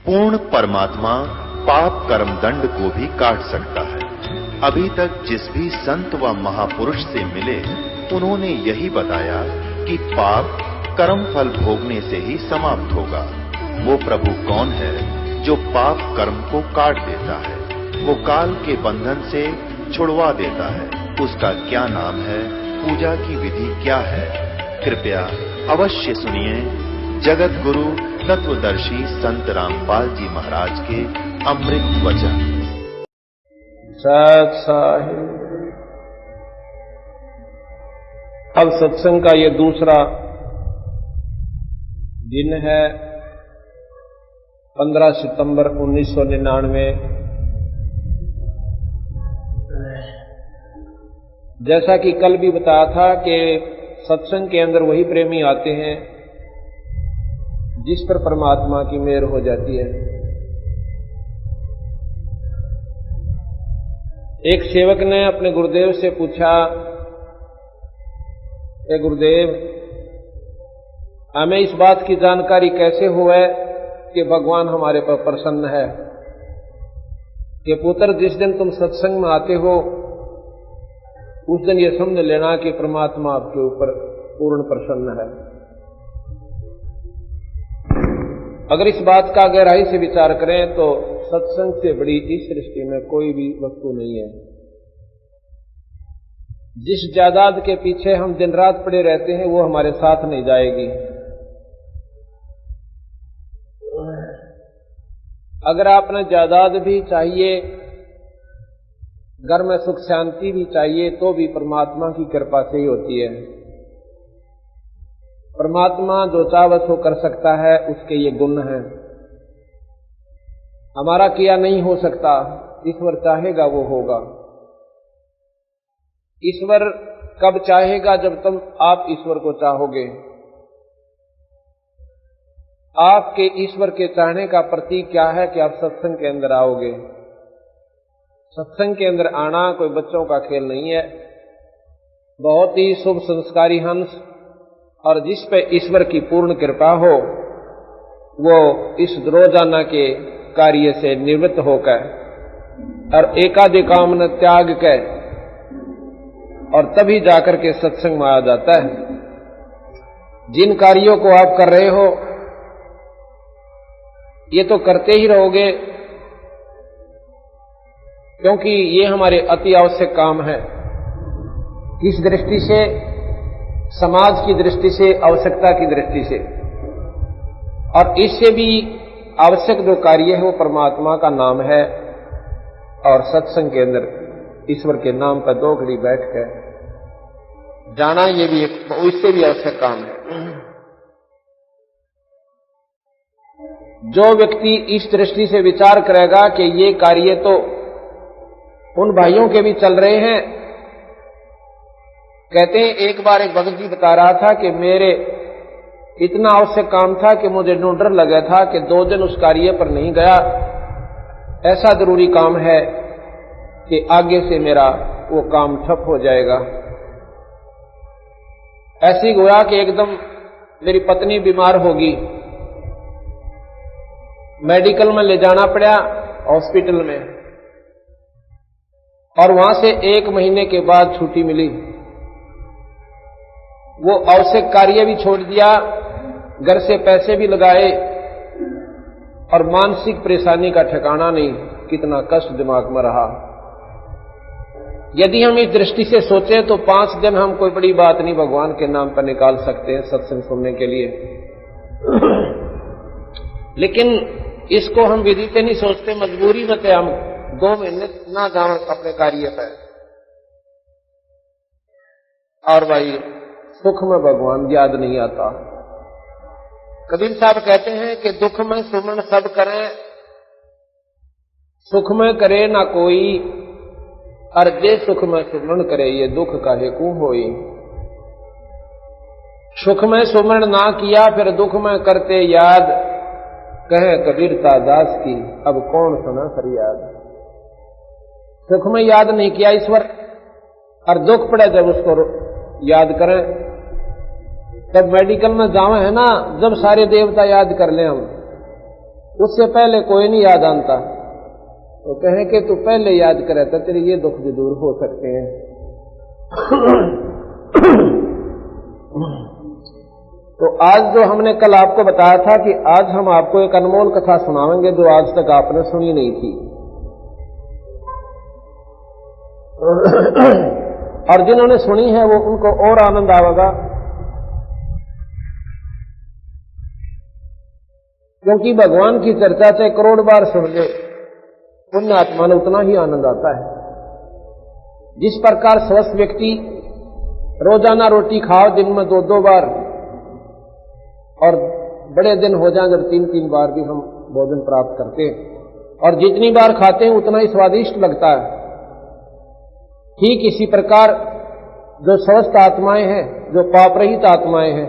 पूर्ण परमात्मा पाप कर्म दंड को भी काट सकता है। अभी तक जिस भी संत व महापुरुष से मिले उन्होंने यही बताया कि पाप कर्म फल भोगने से ही समाप्त होगा। वो प्रभु कौन है जो पाप कर्म को काट देता है, वो काल के बंधन से छुड़वा देता है। उसका क्या नाम है, पूजा की विधि क्या है? कृपया अवश्य सुनिए जगत गुरु तत्वदर्शी संत रामपाल जी महाराज के अमृत वचन। सत साहिब। अब सत्संग का ये दूसरा दिन है, 15 सितंबर 1999। जैसा कि कल भी बताया था कि सत्संग के अंदर वही प्रेमी आते हैं जिस पर परमात्मा की मेहर हो जाती है। एक सेवक ने अपने गुरुदेव से पूछा, ए गुरुदेव, हमें इस बात की जानकारी कैसे हुआ कि भगवान हमारे पर प्रसन्न है? कि पुत्र, जिस दिन तुम सत्संग में आते हो उस दिन ये समझ लेना कि परमात्मा आपके ऊपर पूर्ण प्रसन्न है। अगर इस बात का गहराई से विचार करें तो सत्संग से बड़ी इस सृष्टि में कोई भी वस्तु नहीं है। जिस जायदाद के पीछे हम दिन रात पड़े रहते हैं वो हमारे साथ नहीं जाएगी। अगर आपने जायदाद भी चाहिए, घर में सुख शांति भी चाहिए, तो भी परमात्मा की कृपा से ही होती है। परमात्मा जो चाहे सो कर सकता है, उसके ये गुण हैं। हमारा किया नहीं हो सकता, ईश्वर चाहेगा वो होगा। ईश्वर कब चाहेगा? जब तुम आप ईश्वर को चाहोगे। आपके ईश्वर के चाहने का प्रतीक क्या है कि आप सत्संग के अंदर आओगे। सत्संग के अंदर आना कोई बच्चों का खेल नहीं है। बहुत ही शुभ संस्कारी हंस और जिस पे ईश्वर की पूर्ण कृपा हो वो इस रोजाना के कार्य से निवृत्त होकर और एकादि कामना त्याग कर और तभी जाकर के सत्संग में आ जाता है। जिन कार्यों को आप कर रहे हो ये तो करते ही रहोगे, क्योंकि ये हमारे अति आवश्यक काम है। किस दृष्टि से? समाज की दृष्टि से, आवश्यकता की दृष्टि से। और इससे भी आवश्यक जो कार्य है वो परमात्मा का नाम है। और सत्संग के अंदर ईश्वर के नाम पर 2 घड़ी बैठ कर जाना, ये भी इससे भी आवश्यक काम है। जो व्यक्ति इस दृष्टि से विचार करेगा कि ये कार्य तो उन भाइयों के भी चल रहे हैं। कहते हैं, एक बार एक भगत जी बता रहा था कि मेरे इतना आवश्यक काम था कि मुझे डर लगा था कि 2 दिन उस कार्य पर नहीं गया। ऐसा जरूरी काम है कि आगे से मेरा वो काम ठप हो जाएगा। ऐसी हुआ कि एकदम मेरी पत्नी बीमार होगी, मेडिकल में ले जाना पड़ा, हॉस्पिटल में, और वहां से 1 महीने के बाद छुट्टी मिली। वो आवश्यक कार्य भी छोड़ दिया, घर से पैसे भी लगाए और मानसिक परेशानी का ठिकाना नहीं, कितना कष्ट दिमाग में रहा। यदि हम इस दृष्टि से सोचें तो 5 दिन हम कोई बड़ी बात नहीं भगवान के नाम पर निकाल सकते हैं सत्संग सुनने के लिए। लेकिन इसको हम विधि से नहीं सोचते, मजबूरी में थे हम 2 महीने ना जाओ अपने कार्य पर। और भाई सुख में भगवान याद नहीं आता। कबीर साहब कहते हैं कि दुख में सुमन सब करें, सुख में करे ना कोई, और जे सुख में सुमन करे ये दुख काहे को होई। सुख में सुमन ना किया फिर दुख में करते याद, कहे कबीरता दास की अब कौन सुना फरियाद। सुख में याद नहीं किया ईश्वर और दुख पड़े जब उसको याद करें, तब मेडिकल में जावे है ना, जब सारे देवता याद कर लें हम, उससे पहले कोई नहीं याद आता, तो कहें कि तू पहले याद करे तो तेरे ये दुख भी दूर हो सकते हैं। तो आज जो हमने कल आपको बताया था कि आज हम आपको एक अनमोल कथा सुनाएंगे जो आज तक आपने सुनी नहीं थी, और जिन्होंने सुनी है वो उनको और आनंद आवेगा, क्योंकि भगवान की चर्चा से करोड़ बार सुन ले पुण्य आत्मा ने उतना ही आनंद आता है। जिस प्रकार स्वस्थ व्यक्ति रोजाना रोटी खाओ दिन में 2-2 बार, और बड़े दिन हो जाए जब 3-3 बार भी हम भोजन प्राप्त करते हैं, और जितनी बार खाते हैं उतना ही स्वादिष्ट लगता है, ठीक इसी प्रकार जो स्वस्थ आत्माएं हैं, जो पाप रहित आत्माएं हैं,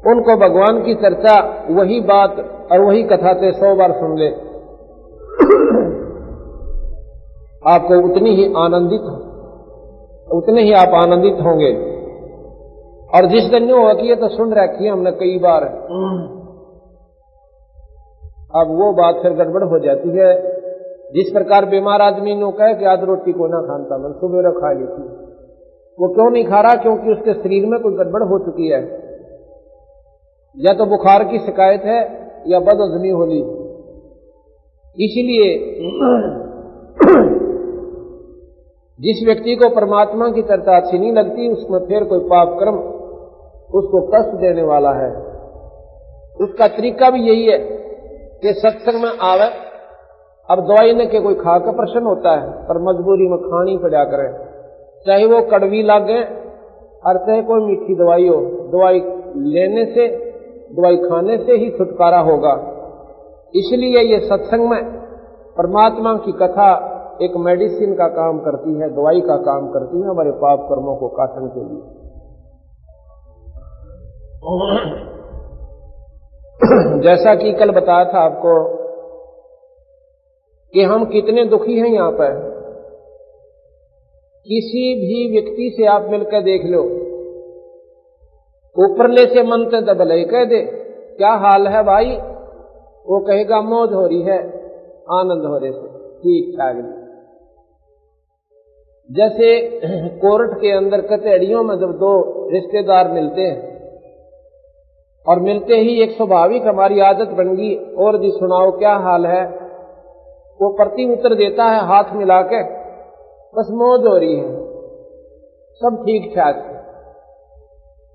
उनको भगवान की चर्चा वही बात और वही कथा से 100 बार सुन ले, आपको उतने ही आप आनंदित होंगे। और जिस दिन होगा कि ये तो सुन रखी है हमने कई बार, अब वो बात फिर गड़बड़ हो जाती है। जिस प्रकार बीमार आदमी ने कहे कि आज रोटी को ना खानता, मैंने सुबह खा ली थी, वो क्यों नहीं खा रहा? क्योंकि उसके शरीर में कोई गड़बड़ हो चुकी है, या तो बुखार की शिकायत है या बदहजमी हो ली। इसलिए जिस व्यक्ति को परमात्मा की चर्चा अच्छी नहीं लगती, उसमें फिर कोई पाप कर्म उसको कष्ट देने वाला है। उसका तरीका भी यही है कि सत्संग में आवे। अब दवाई ने के कोई खाकर प्रसन्न होता है, पर मजबूरी में खानी पड़ा करे, चाहे वो कड़वी लागे और चाहे कोई मीठी दवाई हो। दवाई लेने से, दवाई खाने से ही छुटकारा होगा। इसलिए ये सत्संग में परमात्मा की कथा एक मेडिसिन का काम करती है, दवाई का काम करती है हमारे पाप कर्मों को काटने के लिए। जैसा कि कल बताया था आपको कि हम कितने दुखी हैं यहां पर। किसी भी व्यक्ति से आप मिलकर देख लो, ऊपरले से मन से दबले कह दे क्या हाल है भाई, वो कहेगा मौज हो रही है, आनंद हो रहे से, ठीक ठाक। जैसे कोर्ट के अंदर कचहरियों में जब 2 रिश्तेदार मिलते हैं, और मिलते ही एक स्वाभाविक हमारी आदत बन गई, और जी सुनाओ क्या हाल है, वो प्रति उत्तर देता है हाथ मिला के, बस मौज हो रही है, सब ठीक ठाक।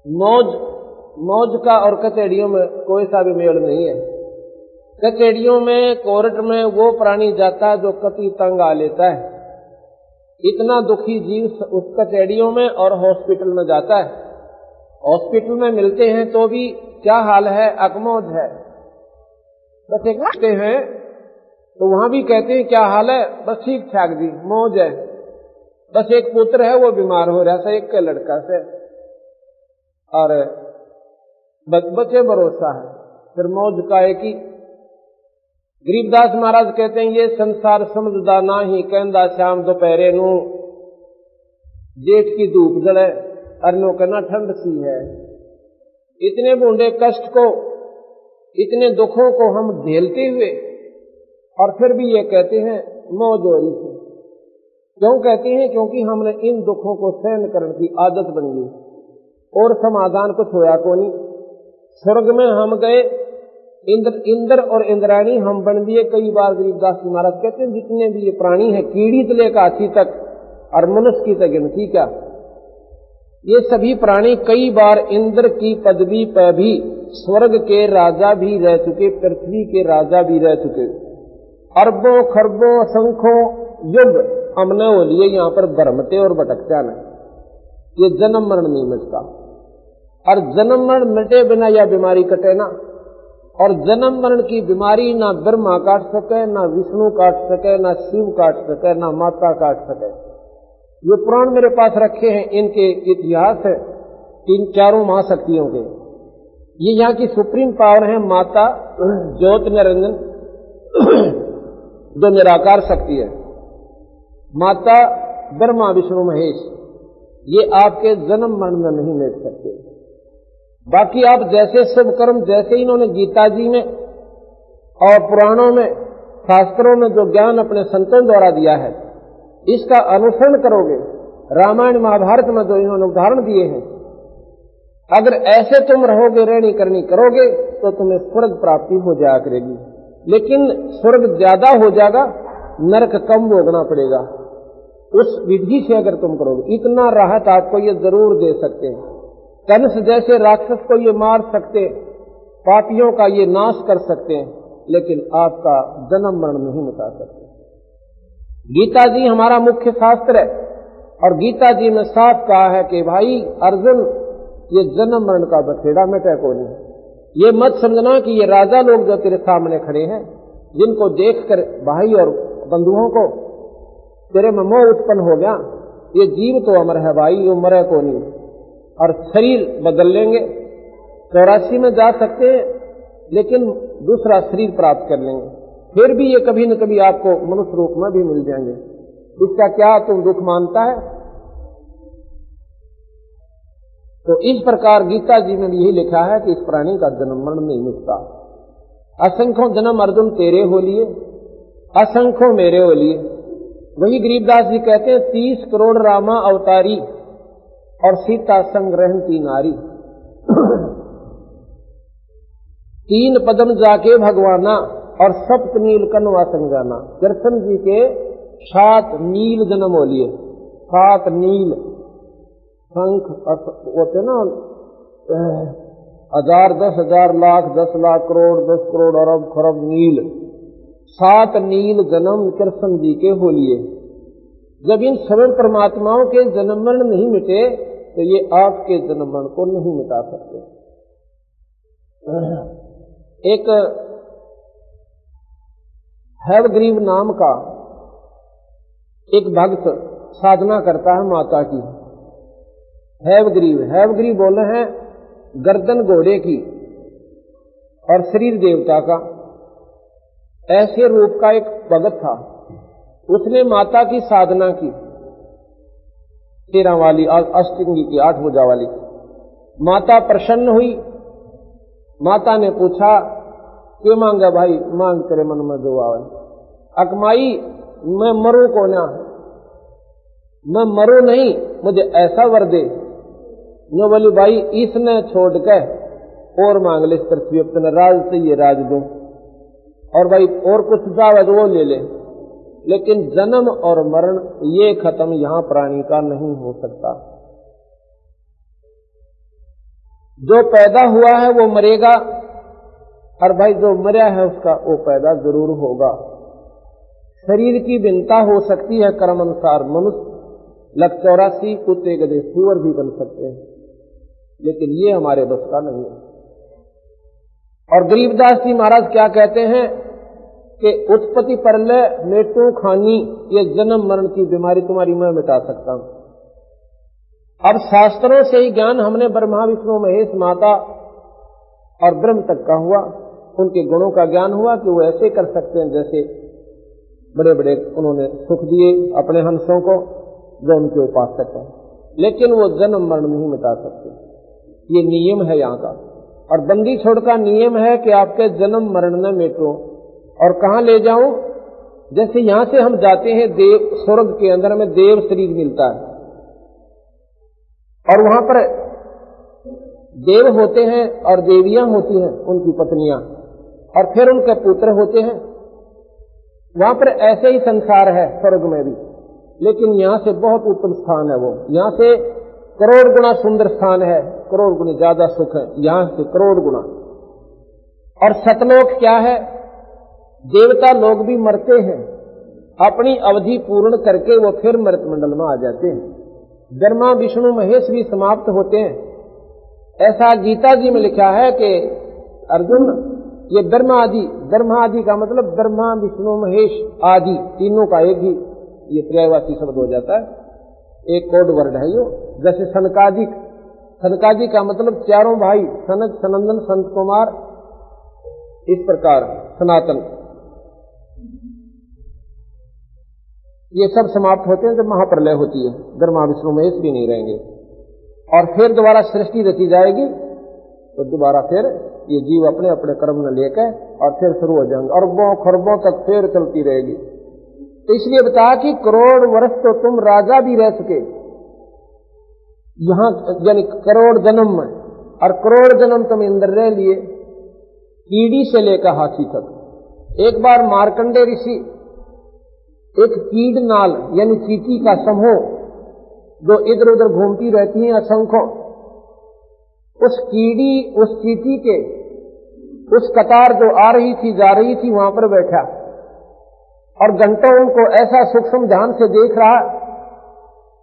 मौज का और कचहरियों में कोई सा भी मेल नहीं है। कचहरियों में, कोर्ट में वो प्राणी जाता है जो कति तंग आ लेता है। इतना दुखी जीव उस कचहरियों में और हॉस्पिटल में जाता है। हॉस्पिटल में मिलते हैं तो भी क्या हाल है, अकमौज है, बस एक कहते हैं तो वहां भी कहते हैं क्या हाल है, बस ठीक ठाक जी, मौज है। बस एक पुत्र है वो बीमार हो रहा था, एक के लड़का से, और बच्चे भरोसा है, फिर मौज का एक ही। गरीबदास महाराज कहते हैं ये संसार समझदा ना ही, कहंदा शाम दोपहरे नू जेठ की धूप जड़े अरनो करना ठंड सी है। इतने बूंदे कष्ट को, इतने दुखों को हम झेलते हुए, और फिर भी ये कहते हैं मौज हो रही है। क्यों कहते हैं? क्योंकि हमने इन दुखों को सहन करने की आदत बन गई, और समाधान कुछ होया को नहीं। स्वर्ग में हम गए, इंद्र और इंद्राणी हम बन दिए कई बार। गरीबदास जी महाराज कहते हैं जितने भी ये प्राणी है, कीड़ी से लेकर हाथी तक और मनुष्य की तक गिनती क्या, ये सभी प्राणी कई बार इंद्र की पदवी पर भी स्वर्ग के राजा भी रह चुके, पृथ्वी के राजा भी रह चुके। अरबों खरबों असंख्यों युग हमने हो लिए यहाँ पर भ्रमते और भटकते न। ये जन्म मरण नहीं मिटता, और जन्म मरण मिटे बिना यह बीमारी कटे ना। और जन्म मरण की बीमारी ना ब्रह्मा काट सके, ना विष्णु काट सके, ना शिव काट सके, ना माता काट सके। ये पुराण मेरे पास रखे हैं, इनके इतिहास है 3-4 महाशक्तियों के। ये यहाँ की सुप्रीम पावर है माता ज्योत निरंजन, जो निराकार शक्ति है। माता ब्रह्मा विष्णु महेश, ये आपके जन्म मरण में नहीं मिट सकते। बाकी आप जैसे शुभ कर्म, जैसे इन्होंने गीता जी में और पुराणों में, शास्त्रों में जो ज्ञान अपने संतों द्वारा दिया है, इसका अनुसरण करोगे, रामायण महाभारत में जो इन्होंने उदाहरण दिए हैं, अगर ऐसे तुम रहोगे, रहनी करनी करोगे, तो तुम्हें स्वर्ग प्राप्ति हो जाया करेगी। लेकिन स्वर्ग ज्यादा हो जाएगा, नरक कम भोगना पड़ेगा। उस विधि से अगर तुम करोगे, इतना राहत आपको ये जरूर दे सकते हैं। कंस जैसे राक्षस को ये मार सकते, पापियों का ये नाश कर सकते हैं, लेकिन आपका जन्म मरण नहीं मिटा सकते। गीता जी हमारा मुख्य शास्त्र है, और गीता जी में साफ कहा है कि भाई अर्जुन, ये जन्म मरण का बखेड़ा मिटे को नहीं। ये मत समझना कि ये राजा लोग जो तेरे सामने खड़े हैं, जिनको देखकर भाई और बंधुओं को तेरे में मोह उत्पन्न हो गया, ये जीव तो अमर है भाई, ये मरे को नहीं। और शरीर बदल लेंगे, 84 में जा सकते हैं, लेकिन दूसरा शरीर प्राप्त कर लेंगे, फिर भी ये कभी न कभी आपको मनुष्य रूप में भी मिल जाएंगे। इसका क्या तुम दुख मानता है? तो इस प्रकार गीता जी में भी यही लिखा है कि इस प्राणी का जन्म मरण नहीं मिटता। असंख्यों जन्म अर्जुन तेरे हो लिए, असंख्यों मेरे हो लिए। वही गरीबदास जी कहते हैं, 30 करोड़ रामा अवतारी और सीता संग रहती नारी। 3 पदम जाके भगवाना और सप्त नील कनवा संजाना। कृष्ण जी के 7 नील जन्म हो लिए, 7 नील शंख होते ना, 1000, 10,000, लाख, 10 लाख, करोड़, 10 करोड़, अरब खरब नील। 7 नील जन्म कृष्ण जी के हो लिए। जब इन सभी परमात्माओं के जन्म मरण नहीं मिटे, तो ये आपके जन्म मरण को नहीं मिटा सकते। एक हैवग्रीव नाम का एक भक्त साधना करता है माता की। हैवग्रीव बोले हैं गर्दन घोड़े की और शरीर देवता का। ऐसे रूप का एक भगत था, उसने माता की साधना की, 13 वाली, अष्टंगी की, 8 भुजा वाली। माता प्रसन्न हुई। माता ने पूछा, क्यों मांगा भाई? मांग तेरे मन में जो आवे। अकमाई, मैं मरूं को ना, मैं मरूं नहीं, मुझे ऐसा वर दे। नो बोली भाई, इसने छोड़ के और मांग ले, इस पृथ्वी अपने राज से ये राज दूं, और भाई और कुछ जावे तो वो ले ले, लेकिन जन्म और मरण ये खत्म यहां प्राणी का नहीं हो सकता। जो पैदा हुआ है वो मरेगा, और भाई जो मरा है उसका वो पैदा जरूर होगा। शरीर की भिन्नता हो सकती है कर्म अनुसार, मनुष्य लग 84 कुत्ते गधे सुअर भी बन सकते हैं, लेकिन ये हमारे बस का नहीं है। और गरीबदास जी महाराज क्या कहते हैं कि उत्पत्ति प्रलय मेटू खानी, ये जन्म मरण की बीमारी तुम्हारी मैं मिटा सकता हूं। अब शास्त्रों से ही ज्ञान हमने ब्रह्मा विष्णु महेश माता और ब्रह्म तक का हुआ, उनके गुणों का ज्ञान हुआ कि वो ऐसे कर सकते हैं जैसे बड़े बड़े उन्होंने सुख दिए अपने हंसों को जो उनके उपासक हैं, लेकिन वो जन्म मरण नहीं मिटा सकते। ये नियम है यहाँ का। और बंदी छोड़ का नियम है कि आपके जन्म मरण न मिटो। और कहाँ ले जाऊं? जैसे यहां से हम जाते हैं देव स्वर्ग के अंदर, हमें देव शरीर मिलता है, और वहां पर देव होते हैं और देवियां होती हैं, उनकी पत्नियां, और फिर उनके पुत्र होते हैं। वहां पर ऐसे ही संसार है स्वर्ग में भी, लेकिन यहां से बहुत उत्तम स्थान है। वो यहां से करोड़ गुना सुंदर स्थान है, करोड़ गुना ज्यादा सुख है यहां से, करोड़ गुना। और सतलोक क्या है? देवता लोग भी मरते हैं, अपनी अवधि पूर्ण करके वो फिर मृत मंडल में आ जाते हैं। ब्रह्मा विष्णु महेश भी समाप्त होते हैं। ऐसा गीता जी में लिखा है कि अर्जुन, ये ब्रह्मा आदि का मतलब ब्रह्मा विष्णु महेश आदि तीनों का एक ही ये पर्यायवाची शब्द हो जाता है, एक कोड वर्ड है यो। जैसे सनकादि का मतलब चारों भाई, सनक, सनंदन, संत कुमार, इस प्रकार सनातन, ये सब समाप्त होते हैं जब महाप्रलय होती है। ब्रह्मा विष्णु महेश भी नहीं रहेंगे, और फिर दोबारा सृष्टि रची जाएगी, तो दोबारा फिर ये जीव अपने अपने कर्म में लेकर और फिर शुरू हो जाएंगे, अरबों खरबों तक फिर चलती रहेगी। तो इसलिए बताया कि करोड़ वर्ष तो तुम राजा भी रह सके यहां, यानी करोड़ जन्म में, और करोड़ जन्म तुम इंद्र रह लिए, कीड़ी से लेकर हाथी तक। एक बार मार्कंडे ऋषि एक कीड़ नाल यानी चींटी का समूह जो इधर उधर घूमती रहती हैं असंख्यों, उस कीड़ी उस चींटी के उस कतार जो आ रही थी जा रही थी वहां पर बैठा और घंटों उनको ऐसा सूक्ष्म ध्यान से देख रहा।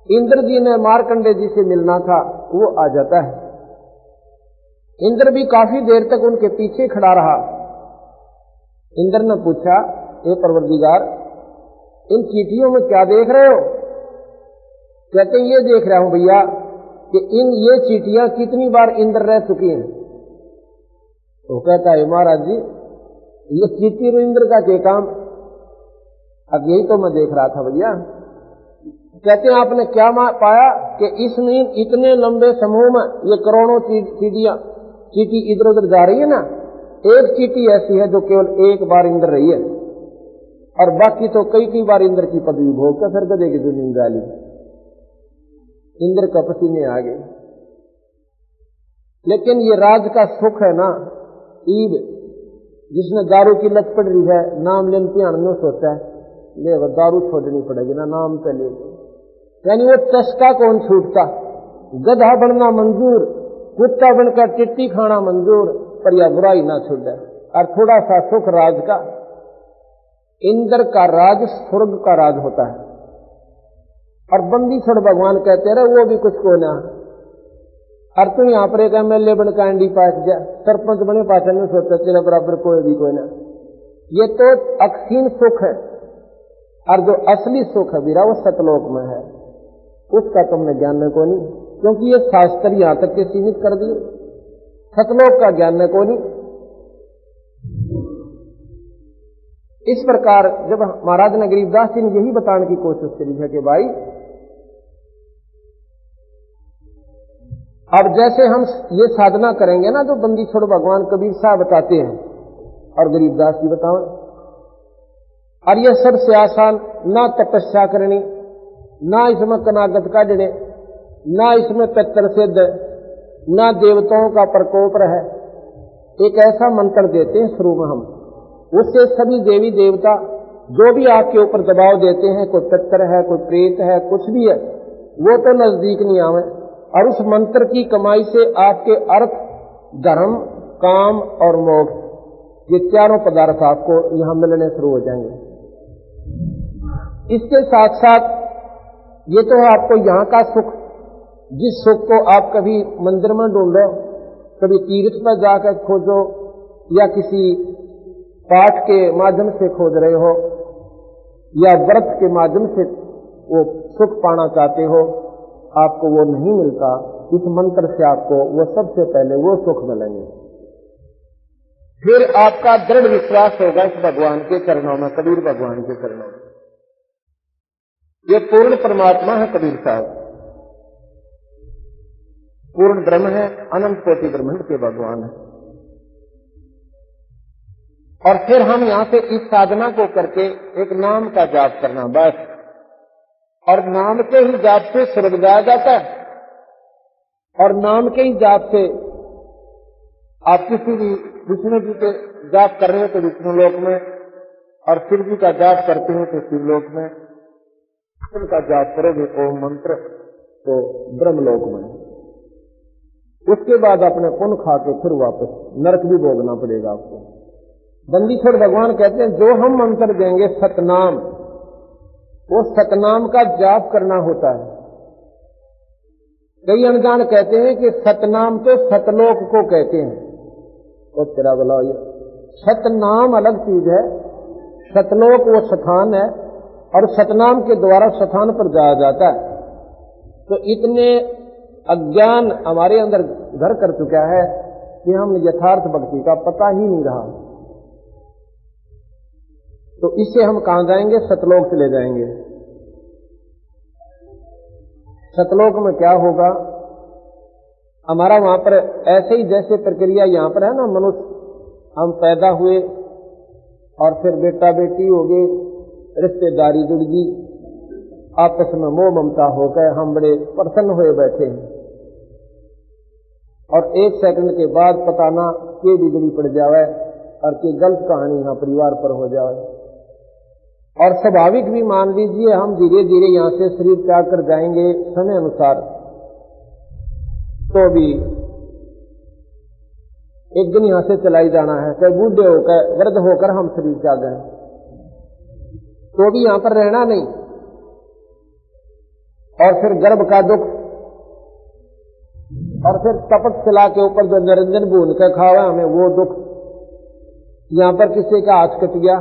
इंद्र जी ने मार्कंडे जी से मिलना था, वो आ जाता है। इंद्र भी काफी देर तक उनके पीछे खड़ा रहा। इंद्र ने पूछा, हे परवरदिगार, इन चींटियों में क्या देख रहे हो? कहते हैं, ये देख रहा हूं भैया कि ये चींटियां कितनी बार इंद्र रह चुकी हैं। तो कहता है, महाराज जी ये चींटी और इंद्र का क्या काम? अब यही तो मैं देख रहा था भैया। कहते हैं, आपने क्या पाया कि इसमें इतने लंबे समूह में ये करोड़ों चींटी इधर उधर जा रही है ना, एक चींटी ऐसी है जो केवल एक बार इंद्र रही है और बाकी तो कई बार इंद्र की पदवी भोग कर फिर गधे की जमीन डाली। इंद्र का पसीने आ गए। लेकिन ये राज का सुख है ना, ईद जिसने दारू की लत पड़ रही है, नाम लेने ध्यान में सोचा है ले वो दारू छोड़नी पड़ेगी ना, नाम पे ले, यानी वो चस्का कौन छूटता। गधा बनना मंजूर, कुत्ता बनकर टिट्टी खाना मंजूर, पर यह बुराई ना छूटे। और थोड़ा सा सुख राज का, इंद्र का राज स्वर्ग का राज होता है। और बंदी छोड़ भगवान कहते रहे वो भी कुछ को ना। और तू यहां पर एक MLA बन कैंडी पास जा, सरपंच बने पाचन में सोचा तेरे बराबर कोई भी कोई ना। ये तो अक्षीण सुख है, और जो असली सुख है वीरा वो सतलोक में है, उसका तुमने ज्ञान में को नहीं, क्योंकि ये शास्त्र यहां तक के सीमित कर दिए, सतलोक का ज्ञान में को नहीं। इस प्रकार जब महाराज ने गरीबदास जी ने यही बताने की कोशिश करी है कि भाई अब जैसे हम ये साधना करेंगे ना जो बंदी छोड़ भगवान कबीर साहब बताते हैं और गरीबदास जी बताओ, और यह सबसे आसान ना तपस्या करनी, ना इसमें कनागत काटने, ना इसमें पितर सिद्ध, ना देवताओं का प्रकोप रहे। एक ऐसा मंत्र देते हैं शुरू में हम, उससे सभी देवी देवता जो भी आपके ऊपर दबाव देते हैं, कोई पितर है कोई प्रेत है कुछ भी है, वो तो नजदीक नहीं आवे। और उस मंत्र की कमाई से आपके अर्थ, धर्म, काम और मोक्ष ये चारों पदार्थ आपको यहां मिलने शुरू हो जाएंगे। इसके साथ साथ ये तो है आपको यहां का सुख, जिस सुख को आप कभी मंदिर में ढूंढो, कभी तीर्थ पर जाकर खोजो, या किसी पाठ के माध्यम से खोज रहे हो, या व्रत के माध्यम से वो सुख पाना चाहते हो, आपको वो नहीं मिलता। इस मंत्र से आपको वो सबसे पहले वो सुख मिलेंगे। फिर आपका दृढ़ विश्वास होगा इस भगवान के चरणों में, कबीर भगवान के चरणों में। ये पूर्ण परमात्मा है कबीर साहब, पूर्ण ब्रह्म है, अनंत कोटि ब्रह्मांड के भगवान है। और फिर हम यहां से इस साधना को करके एक नाम का जाप करना बस, और नाम के ही जाप से स्वर्ग जाया जाता है। और नाम के ही जाप से आप किसी भी विष्णु जी के जाप कर रहे हो तो विष्णु लोक में, और शिव जी का जाप करते हो तो शिवलोक में, उनका जाप करोगे ओम मंत्र तो ब्रह्मलोक में। उसके बाद अपने पुण्य खा के फिर वापस नरक भी भोगना पड़ेगा आपको। बंदी छोड़ भगवान कहते हैं जो हम मंत्र देंगे सतनाम, वो सतनाम का जाप करना होता है। कई अनजान कहते हैं कि सतनाम तो सतलोक को कहते हैं, तो तेरा बोला ये सतनाम अलग चीज है, सतलोक वो स्थान है, और सतनाम के द्वारा स्थान पर जाया जाता है। तो इतने अज्ञान हमारे अंदर घर कर चुका है कि हम यथार्थ भक्ति का पता ही नहीं रहा। तो इससे हम कहां जाएंगे? सतलोक चले जाएंगे। सतलोक में क्या होगा? हमारा वहां पर ऐसे ही जैसे प्रक्रिया यहां पर है ना, मनुष्य हम पैदा हुए और फिर बेटा बेटी हो गए, रिश्तेदारी जुड़ गई, आपस में मोह ममता होकर हम बड़े प्रसन्न हुए बैठे हैं, और 1 सेकंड के बाद पता ना के बिगड़ी पड़ जावे और की गलत कहानी यहाँ परिवार पर हो जाए। और स्वाभाविक भी मान लीजिए हम धीरे धीरे यहाँ से शरीर त्याग कर जाएंगे समय अनुसार, तो भी एक दिन यहां से चला ही जाना है, चाहे बूढ़े होकर वृद्ध होकर हम शरीर त्याग गए तो भी यहां पर रहना नहीं। और फिर गर्भ का दुख, और फिर तपक शिला के ऊपर जो निरंजन भून कर खावा हमें वो दुख। यहां पर किसी का हाथ कट गया,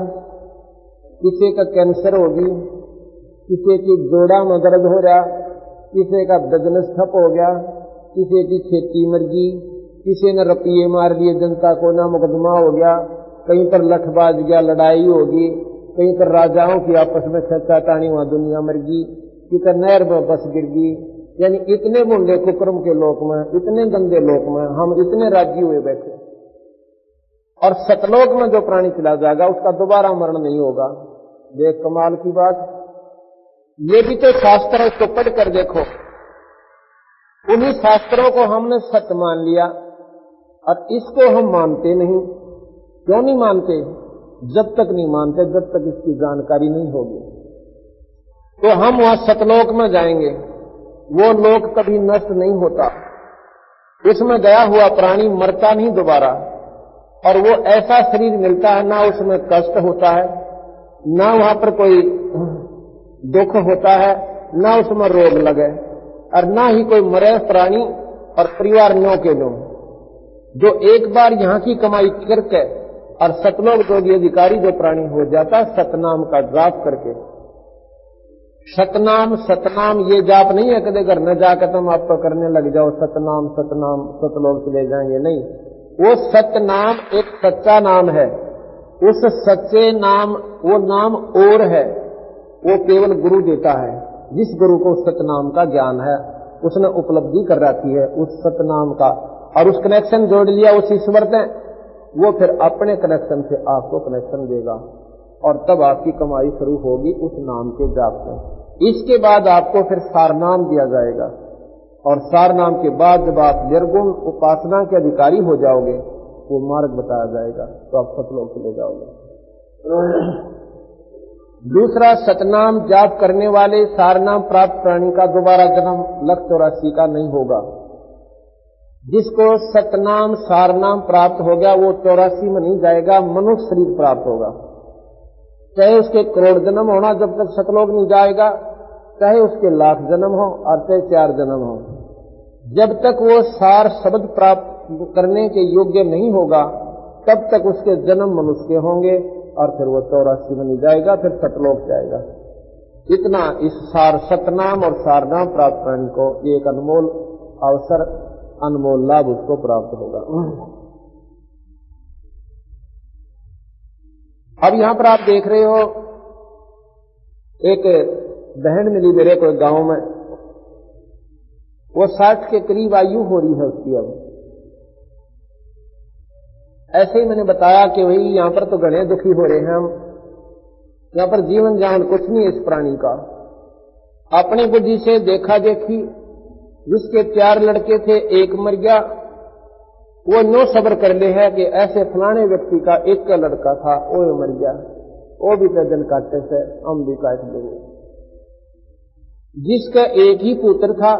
किसी का कैंसर होगी, किसी की जोड़ा में दर्द हो रहा, किसी का बिजनेस ठप हो गया, किसी की खेती मर गई, किसी ने रुपये मार लिए, जनता को ना मुकदमा हो गया, कहीं पर लठबाज गया, लड़ाई होगी, कहीं पर राजाओं की आपस में छेड़छाड़ी, वहां दुनिया मर गई, किसी नहर में बस गिर गई। यानी इतने मुंडे कुकर्म के लोक में, इतने गंदे लोक में हम इतने राजी हुए बैठे। और सतलोक में जो प्राणी चला जाएगा उसका दोबारा मरण नहीं होगा। देख कमाल की बात, ये भी तो शास्त्र, उसको पढ़ कर देखो। उन्हीं शास्त्रों को हमने सत्य मान लिया और इसको हम मानते नहीं। क्यों नहीं मानते? जब तक नहीं मानते जब तक इसकी जानकारी नहीं होगी। तो हम वहां सतलोक में जाएंगे, वो लोक कभी नष्ट नहीं होता, उसमें गया हुआ प्राणी मरता नहीं दोबारा, और वो ऐसा शरीर मिलता है ना उसमें कष्ट होता है, ना वहां पर कोई दुख होता है, ना उसमें रोग लगे, और ना ही कोई मरे प्राणी और परिवार नो के नो। जो एक बार यहाँ की कमाई करके और सतलोक जोगी अधिकारी जो प्राणी हो जाता सतनाम का जाप करके। सतनाम सतनाम ये जाप नहीं है कदे घर न जाकर तुम आपको करने लग जाओ सतनाम सतनाम सतलोक चले जाएंगे, नहीं। वो सतनाम एक सच्चा नाम है। उस सच्चे नाम, वो नाम और है, वो केवल गुरु देता है। जिस गुरु को सतनाम का ज्ञान है उसने उपलब्धि कर रखी है उस सतनाम का, और उस कनेक्शन जोड़ लिया उस ईश्वर ने, वो फिर अपने कनेक्शन से आपको कनेक्शन देगा और तब आपकी कमाई शुरू होगी उस नाम के जाप से। इसके बाद आपको फिर सारनाम दिया जाएगा, और सारनाम के बाद जब आप निर्गुण उपासना के अधिकारी हो जाओगे वो मार्ग बताया जाएगा, तो आप सतलोक चले जाओगे। दूसरा, सतनाम जाप करने वाले सारनाम प्राप्त प्राणी का दोबारा जन्म 184 का नहीं होगा। जिसको सतनाम सारनाम प्राप्त हो गया वो 84 में नहीं जाएगा, मनुष्य शरीर प्राप्त होगा। चाहे उसके करोड़ जन्म होना जब तक सतलोक नहीं जाएगा, चाहे उसके लाख जन्म हो और चाहे 4 जन्म हो, जब तक वो सार शब्द प्राप्त करने के योग्य नहीं होगा तब तक उसके जन्म मनुष्य के होंगे, और फिर वो 84 में नहीं जाएगा, फिर सतलोक जाएगा। इतना इस सार सतनाम और सारनाम प्राप्त प्राणी को एक अनमोल अवसर, अनमोल लाभ उसको प्राप्त होगा। अब यहां पर आप देख रहे हो एक बहन मिली मेरे को गांव में, वो 60 के करीब आयु हो रही है उसकी। अब ऐसे ही मैंने बताया कि भाई यहां पर तो घने दुखी हो रहे हैं हम, यहां पर जीवन जान कुछ नहीं है इस प्राणी का। अपनी बुद्धि से देखा देखी, जिसके 4 लड़के थे एक मर गया, वो नो सब्र कर ले है कि ऐसे फलाने व्यक्ति का एक का लड़का था वो मर गया, वो भी तो दिन काटते से हम भी काट देंगे। जिसका एक ही पुत्र था,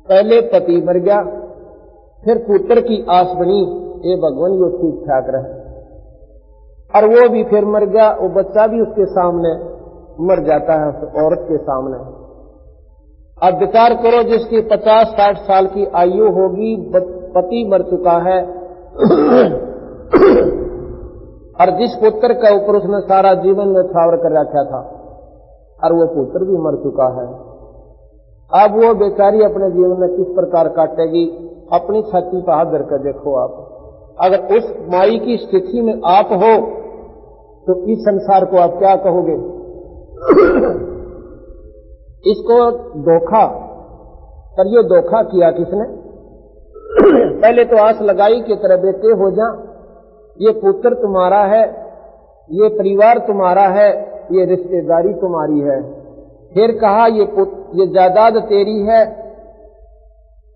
पहले पति मर गया, फिर पुत्र की आस बनी ये भगवान यो ठीक ठाक रहे, और वो भी फिर मर गया, वो बच्चा भी उसके सामने मर जाता है उस औरत के सामने। अब विचार करो, जिसकी 50-60 साल की आयु होगी, पति मर चुका है और जिस पुत्र के ऊपर उसने सारा जीवन न्यौछावर कर रखा था, और वो पुत्र भी मर चुका है। अब वो बेचारी अपने जीवन में किस प्रकार काटेगी? अपनी छाती पर हाथ धरकर देखो आप, अगर उस माई की स्थिति में आप हो तो इस संसार को आप क्या कहोगे? इसको धोखा, पर ये धोखा किया किसने? पहले तो आस लगाई कि तेरे बेटे हो जा, ये पुत्र तुम्हारा है, ये परिवार तुम्हारा है, ये रिश्तेदारी तुम्हारी है। फिर कहा ये जायदाद तेरी है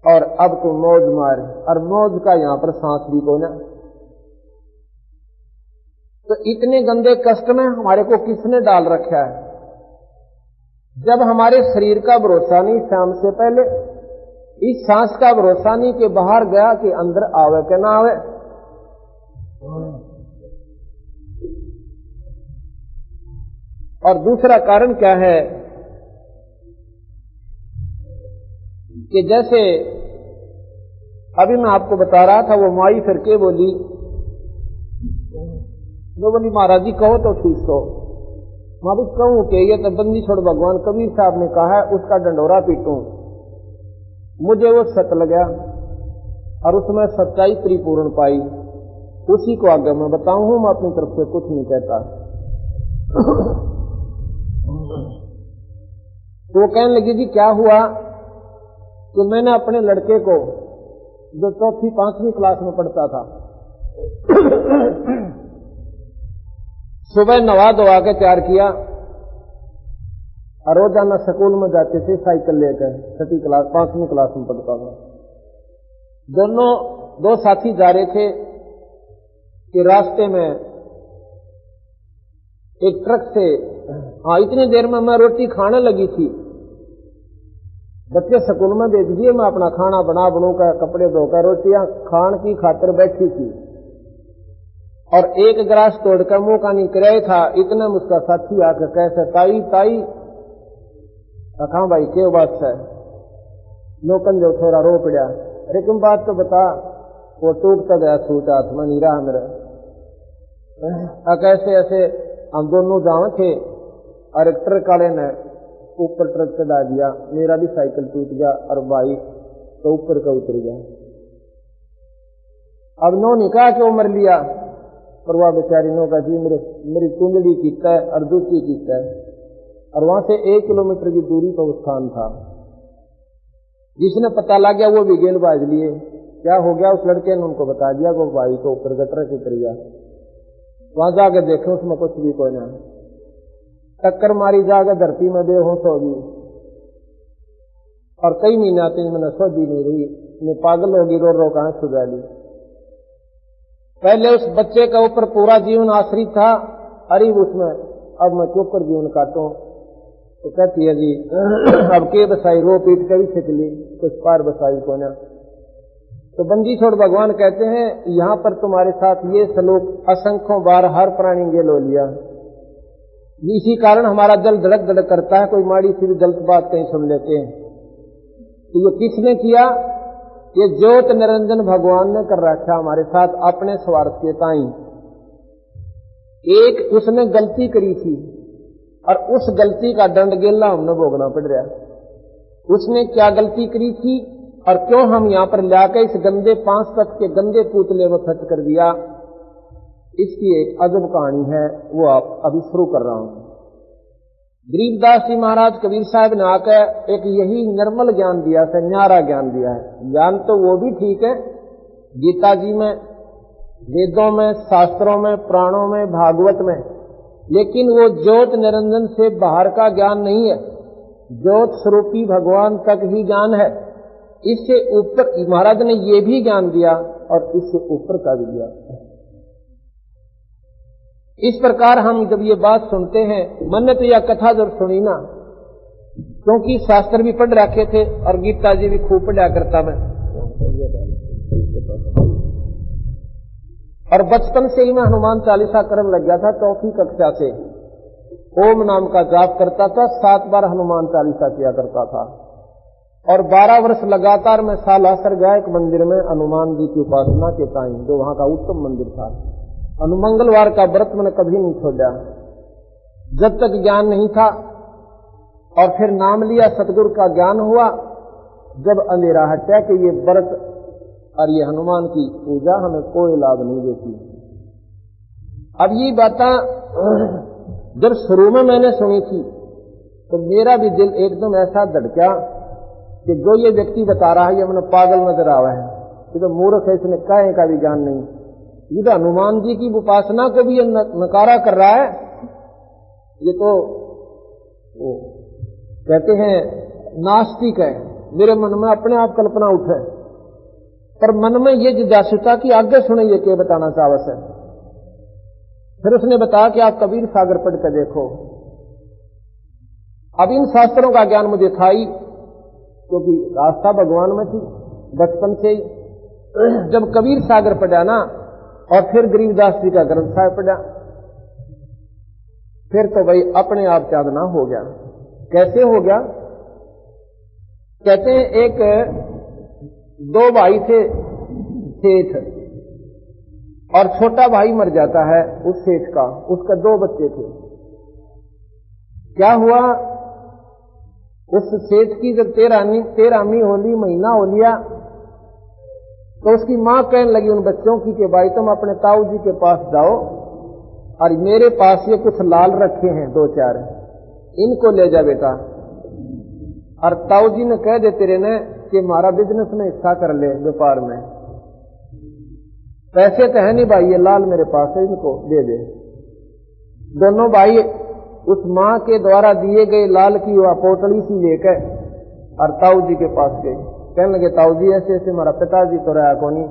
और अब तू मौज मार, और मौज का यहां पर सांस भी को ना। तो इतने गंदे कष्ट में हमारे को किसने डाल रखा है? जब हमारे शरीर का भरोसा नहीं शाम से पहले, इस सांस का भरोसा नहीं कि बाहर गया कि अंदर आवे कि ना आवे। और दूसरा कारण क्या है कि जैसे अभी मैं आपको बता रहा था, वो माई फिर के बोली, वो बोली महाराज जी कहो तो ठीक हो। मैं भी कहूं कि ये तो बंदी छोड़ भगवान कबीर साहब ने कहा है, उसका डंडोरा पीटूं। मुझे वो सत लगा और उसमें सच्चाई परिपूर्ण पाई, उसी को आगे मैं बताऊं। मैं अपनी तरफ से कुछ नहीं कहता। तो वो कहने लगी जी क्या हुआ कि मैंने अपने लड़के को, जो 4वीं 5वीं क्लास में पढ़ता था, सुबह नवा धोवा के तैयार किया और रोजाना स्कूल में जाते थे साइकिल लेकर। 6वीं क्लास 5वीं क्लास में पढ़ता था। दो साथी जा रहे थे कि रास्ते में एक ट्रक से, इतनी देर में मैं रोटी खाने लगी थी। बच्चे स्कूल में भेज दिए, मैं अपना खाना बनूकर कपड़े धोकर रोटियां खान की खातिर बैठी थी और एक गिलास तोड़कर मुंह का निकराया था। इतने में उसका साथी आकर कैसे ताई ताई, कहा भाई क्या बात है? लोकन जो थोड़ा रो पड़ा, अरे तुम बात तो बता। वो टूटता गया सूट हाथ में नहीं रहा मेरे। कैसे ऐसे हम दोनों जावे थे और एक ट्रक वाले ने ऊपर ट्रक चढ़ा दिया, मेरा भी साइकिल टूट गया और भाई तो ऊपर का उतर गया। अब नो निकाह क्यों मर लिया, पर वह बेचारी नो का जी मेरी कुंडली कीता है और दूसरी कीता है। और वहां से 1 किलोमीटर की दूरी पर वो स्थान था। जिसने पता लग गया वो भी गेल बाज लिए। क्या हो गया? उस लड़के ने उनको बता दिया कि भाई को ऊपर गटर से उतर गया। वहां जाकर देखे उसमें कुछ भी कोई ना, टक्कर मारी जाकर धरती में बेहोश होगी और कई महीने आते मैंने सोची नहीं रही, मैं पागल होगी, रो रो कहां सुझा ली। पहले उस बच्चे का ऊपर पूरा जीवन आश्रित था, अरे उसमें अब मैं क्यों कर जीवन काटूं। तो कहती है जी अब के बसाई, रो पीट कर भी छिक ली, कुछ पार बसाई को ना। तो बंदी छोड़ भगवान कहते हैं यहां पर तुम्हारे साथ ये सलूक असंख्यों बार हर प्राणी गेल हो लिया। इसी कारण हमारा दिल धड़क धड़क करता है, कोई माड़ी सी भी गलत बात कहीं सुन लेते हैं। तो ये किसने किया? ये ज्योत निरंजन भगवान ने कर रखा हमारे साथ अपने स्वार्थ के ताई। एक उसने गलती करी थी और उस गलती का दंड गेला हमने भोगना पड़ रहा। उसने क्या गलती करी थी और क्यों हम यहां पर लाकर इस गंदे 5 तत्व के गंदे पुतले में खर्च कर दिया, इसकी एक अजब कहानी है, वो आप अभी शुरू कर रहा हूं। गरीबदास जी महाराज कबीर साहब ने आकर एक यही निर्मल ज्ञान दिया है, न्यारा ज्ञान दिया है। ज्ञान तो वो भी ठीक है, गीता जी में, वेदों में, शास्त्रों में, पुराणों में, भागवत में, लेकिन वो ज्योत निरंजन से बाहर का ज्ञान नहीं है। ज्योत स्वरूपी भगवान तक ही ज्ञान है। इससे ऊपर महाराज ने ये भी ज्ञान दिया और इससे ऊपर का भी दिया। इस प्रकार हम जब ये बात सुनते हैं, मैंने तो यह कथा जब सुनी ना, क्योंकि शास्त्र भी पढ़ रखे थे और गीता जी भी खूब पढ़ा करता मैं, और बचपन से ही मैं हनुमान चालीसा करने लग गया था। 4वीं कक्षा से ओम नाम का जाप करता था, 7 बार हनुमान चालीसा किया करता था। और 12 वर्ष लगातार मैं सालासर गया एक मंदिर में हनुमान जी की उपासना के टाइम, जो वहां का उत्तम मंदिर था। मंगलवार का व्रत मैंने कभी नहीं छोड़ा जब तक ज्ञान नहीं था। और फिर नाम लिया, सतगुरु का ज्ञान हुआ, जब अंधेरा हटा कि ये व्रत और ये हनुमान की पूजा हमें कोई लाभ नहीं देती। अब ये बातें जब शुरू में मैंने सुनी थी तो मेरा भी दिल एकदम ऐसा धड़का कि जो ये व्यक्ति बता रहा है ये मैंने पागल नजर आ रहा है। ये तो मूर्ख है, इसने काहे का भी ज्ञान नहीं। ये तो हनुमान जी की उपासना को भी ये नकारा कर रहा है। ये तो वो कहते हैं नास्तिक है, मेरे मन में अपने आप कल्पना उठे, पर मन में ये जिज्ञासुता कि आगे सुनिए क्या बताना चाहवस है। फिर उसने बताया कि आप कबीर सागर पढ़ कर देखो। अब इन शास्त्रों का ज्ञान मुझे था ही, क्योंकि आस्था भगवान में थी बचपन से ही। जब कबीर सागर पढ़ा ना, और फिर गरीबदास जी का ग्रंथ साहिब पढ़ा, फिर तो भाई अपने आप चांदना हो गया। कैसे हो गया? कहते हैं एक दो भाई थे सेठ, और छोटा भाई मर जाता है उस सेठ का, उसका दो बच्चे थे। क्या हुआ, उस सेठ की जब 13वीं होली, महीना हो लिया, तो उसकी मां कहने लगी उन बच्चों की कि भाई तुम अपने ताऊ जी के पास जाओ, और मेरे पास ये कुछ लाल रखे हैं 2-4, इनको ले जा बेटा। और ताऊ जी ने कह दे तेरे ने कि हमारा बिजनेस में हिस्सा कर ले, व्यापार में पैसे तो है नहीं भाई, ये लाल मेरे पास है, इनको दे दे। दोनों भाई उस मां के द्वारा दिए गए लाल की वह पोटली सी लेकर और ताऊ जी के पास गए। कहने लगे ताऊ जी ऐसे ऐसे हमारा पिताजी तो रहा कोनी,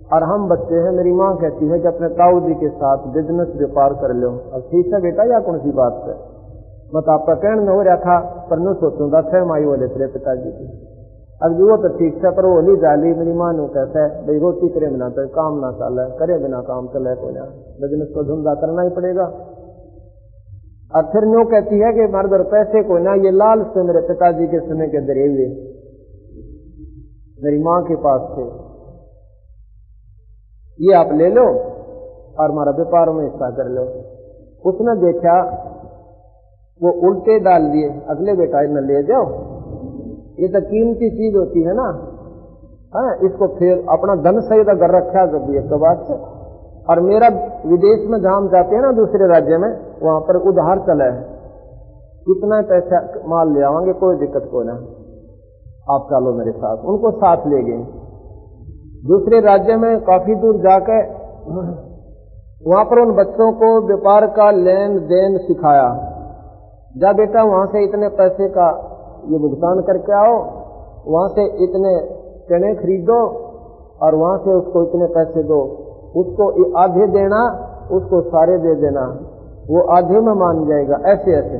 और हम बच्चे हैं, मेरी मां कहती है कि अपने ताऊ जी के साथ बिजनेस व्यापार कर लो। अब ठीक है बेटा, या कौन सी बात है, मत आपका कहने में हो रहा था, पर न सोचूंगा थे माई बोले तेरे पिताजी की। अब जो तो ठीक था, पर वो होली जाली मेरी मां ने कहता है भाई रोटी करे बिना तो काम ना चले, करे बिना काम चले को ना, बिजनेस को धंधा करना ही पड़ेगा। और फिर न्यू कहती है कि हमारे घर पैसे को ना, ये लाल से मेरे पिताजी के समय के दरे हुए मेरी मां के पास थे, ये आप ले लो और हमारा व्यापार में हिस्सा कर लो। उसने देखा वो उल्टे डाल दिए, अगले बेटा इन्हें ले जाओ, ये तो कीमती चीज होती है ना, हाँ, इसको फिर अपना धन सहित अगर रखा जब एक बात से। और मेरा विदेश में जहां हम जाते हैं ना दूसरे राज्य में, वहां पर उधार चला है, कितना पैसा माल ले आवांगे, कोई दिक्कत को ना, आप चलो मेरे साथ। उनको साथ ले गए दूसरे राज्य में, काफी दूर जाकर वहां पर उन बच्चों को व्यापार का लेन देन सिखाया। जा बेटा वहां से इतने पैसे का ये भुगतान करके आओ, वहां से इतने चने खरीदो और वहां से उसको इतने पैसे दो, उसको आधे देना, उसको सारे दे देना, वो आधे में मान जाएगा। ऐसे ऐसे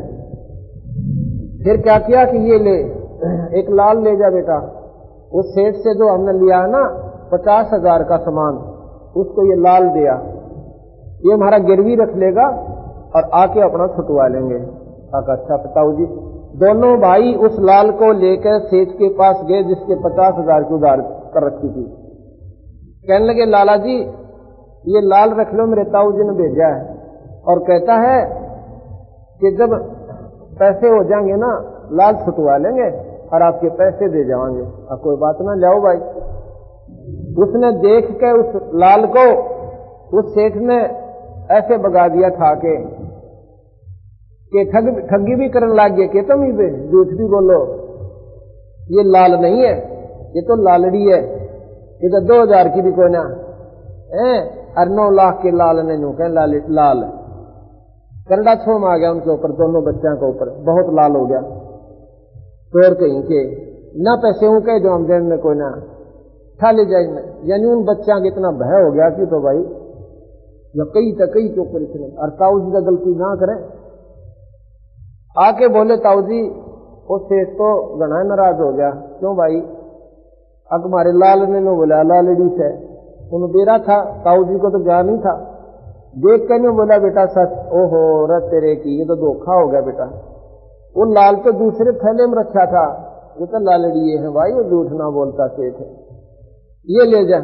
फिर क्या किया कि ये ले, एक लाल ले जा बेटा, उस सेठ से जो हमने लिया है ना 50,000 का सामान, उसको ये लाल दिया, ये हमारा गिरवी रख लेगा और आके अपना छुटवा लेंगे। अच्छा पिताऊ जी। दोनों भाई उस लाल को लेकर सेठ के पास गए जिसके 50,000 की उधार कर रखी थी। कहने लगे लाला जी ये लाल रख लो, मेरे ताऊ जी ने भेजा है, और कहता है कि जब पैसे हो जाएंगे ना लाल छुटवा लेंगे और आपके पैसे दे जाएंगे। अब कोई बात ना, लाओ भाई। उसने देख के उस लाल को उस सेठ ने ऐसे भगा दिया खा के कि ठगी भी करने लग गए कि तुम ही झूठ भी बोलो, ये लाल नहीं है, ये तो लालड़ी है, ये तो 2000 की भी कोई ना है, और 9 लाख के लाल ने नू कह लाल करड़ा छोम आ गया उनके ऊपर, दोनों बच्चों के ऊपर बहुत लाल हो गया। चोर कहीं के ना पैसे हूं कह जो हम देने में कोई ना खा ले जाए, यानी उन बच्चों के इतना भय हो गया कि तो भाई या कई के ऊपर इतने, और ताऊ जी का गलती ना करें। आके बोले ताऊ जी, उस सेठ तो घना नाराज हो गया, क्यों भाई? अब हमारे लाल ने नो बोला लालड़ी से उन्हें दे रहा था, ताऊ जी को तो ज्ञान नहीं था, देख के नहीं बोला बेटा सच, ओहो रत तेरे की, ये तो धोखा हो गया बेटा, वो लाल तो दूसरे थैले में रखा था, ये तो लालड़ी है भाई, वो झूठ ना बोलता सेठ है, ये ले जा,